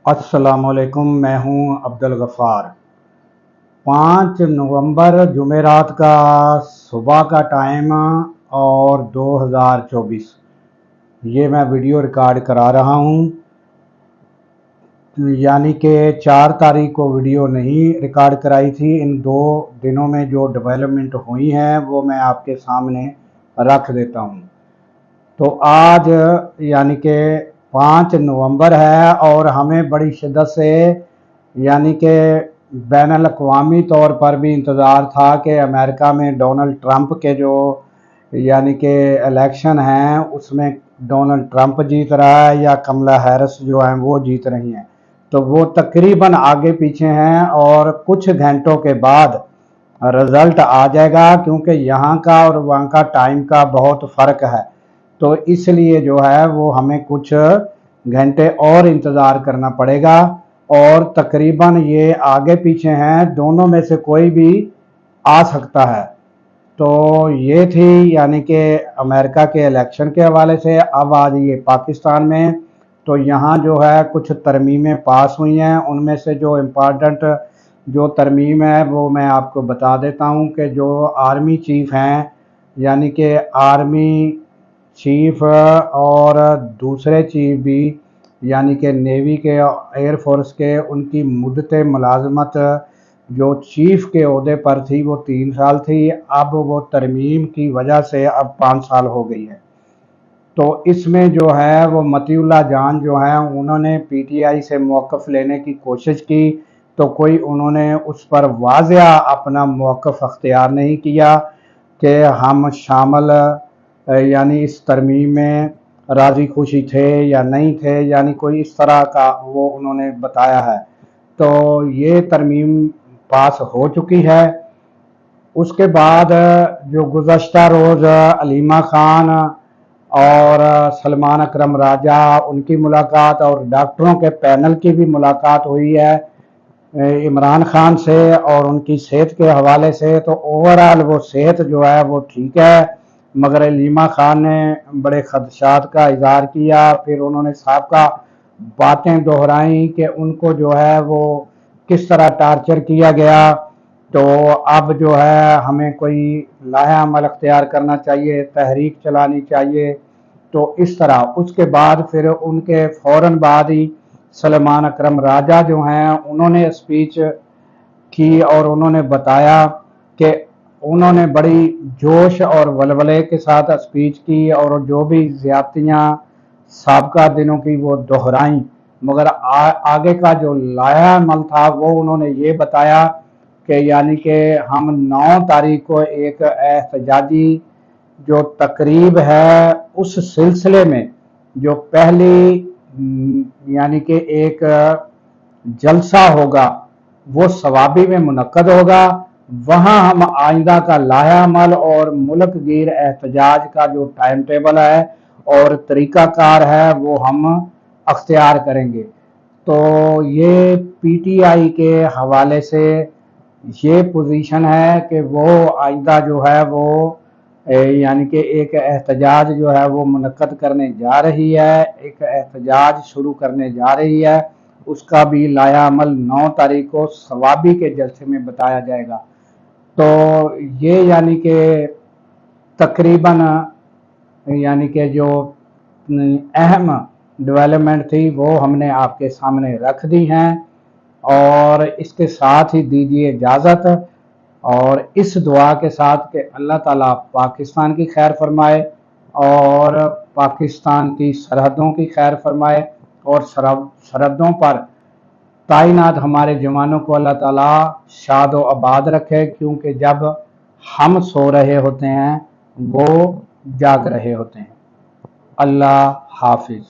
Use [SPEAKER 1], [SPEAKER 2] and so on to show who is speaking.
[SPEAKER 1] अस्सलाम वालेकुम। मैं हूं अब्दुल गफ़ार। 5 नवंबर जुमेरात का सुबह का टाइम और 2024 ये मैं वीडियो रिकॉर्ड करा रहा हूं। यानी कि 4 तारीख को वीडियो नहीं रिकॉर्ड कराई थी। इन 2 दिनों में जो डेवलपमेंट हुई हैं वो मैं आपके सामने रख देता हूं। तो आज यानी कि 5 नवंबर है और हमें बड़ी शिद्दत से यानी कि बैनुल अक़वामी तौर पर भी इंतज़ार था कि अमेरिका में डोनाल्ड ट्रंप के जो यानी कि इलेक्शन हैं उसमें डोनाल्ड ट्रंप जीत रहा है या कमला हैरिस जो हैं वो जीत रही हैं। तो वो तकरीबन आगे पीछे हैं और कुछ घंटों के बाद रिज़ल्ट आ जाएगा, क्योंकि यहाँ का और वहाँ का टाइम का बहुत फ़र्क है। तो इसलिए जो है वो हमें कुछ घंटे और इंतज़ार करना पड़ेगा और तकरीबन ये आगे पीछे हैं, दोनों में से कोई भी आ सकता है। तो ये थी यानी कि अमेरिका के इलेक्शन के हवाले से। अब आज ये पाकिस्तान में तो यहाँ जो है कुछ तरमीमें पास हुई हैं। उनमें से जो इम्पॉर्टेंट जो तरमीम है वो मैं आपको बता देता हूँ कि जो आर्मी चीफ़ हैं यानी कि आर्मी चीफ और दूसरे चीफ भी यानी कि नेवी के एयर फोर्स के उनकी मुद्दत मुलाजमत जो चीफ के ओहदे पर थी वो 3 साल थी। अब वो तरमीम की वजह से अब 5 साल हो गई है। तो इसमें जो है वो मतीउल्लाह जान जो हैं उन्होंने पीटीआई से मौक़िफ़ लेने की कोशिश की, तो कोई उन्होंने उस पर वाज़ेह अपना मौक़िफ़ अख्तियार नहीं किया कि हम शामिल यानी इस तरमीम में राज़ी खुशी थे या नहीं थे, यानी कोई इस तरह का वो उन्होंने बताया है। तो ये तरमीम पास हो चुकी है। उसके बाद जो गुज़श्ता रोज़ अलीमा खान और सलमान अकरम राजा उनकी मुलाकात और डॉक्टरों के पैनल की भी मुलाकात हुई है इमरान खान से और उनकी सेहत के हवाले से। तो ओवरऑल वो सेहत जो है वो ठीक है, मगर अलीमा खान ने बड़े खदशात का इज़हार किया। फिर उन्होंने साबका बातें दोहराई कि उनको जो है वो किस तरह टार्चर किया गया। तो अब जो है हमें कोई लाया अमल अख्तियार करना चाहिए, तहरीक चलानी चाहिए। तो इस तरह उसके बाद फिर उनके फ़ौरन बाद ही सलमान अकरम राजा जो हैं उन्होंने स्पीच की और उन्होंने बताया कि उन्होंने बड़ी जोश और वलवले के साथ स्पीच की और जो भी ज़्यादतियाँ साबका दिनों की वो दोहराई, मगर आगे का जो लाया अमल था वो उन्होंने ये बताया कि यानी कि हम 9 तारीख को एक एहतजाजी जो तकरीब है उस सिलसिले में जो पहली यानी कि एक जलसा होगा वो सवाबी में मुनक्कद होगा। वहाँ हम आइंदा का लाया अमल और मुल्क गिर एहतजाज का जो टाइम टेबल है और तरीक़ाकार है वो हम अख्तियार करेंगे। तो ये पीटीआई के हवाले से ये पोजीशन है कि वो आइंदा जो है वो यानी कि एक एहतजाज जो है वो मुनक्कद करने जा रही है, एक एहतजाज शुरू करने जा रही है। उसका भी लाया अमल 9 तारीख को सवाबी के जलसे में बताया जाएगा। तो ये यानी कि तकरीबन यानी कि जो अहम डेवलपमेंट थी वो हमने आपके सामने रख दी हैं और इसके साथ ही दीजिए इजाज़त और इस दुआ के साथ कि अल्लाह ताला पाकिस्तान की खैर फरमाए और पाकिस्तान की सरहदों की खैर फरमाए और सरहदों पर तैनात हमारे जवानों को अल्लाह ताला शाद व आबाद रखे, क्योंकि जब हम सो रहे होते हैं वो जाग रहे होते हैं। अल्लाह हाफिज़।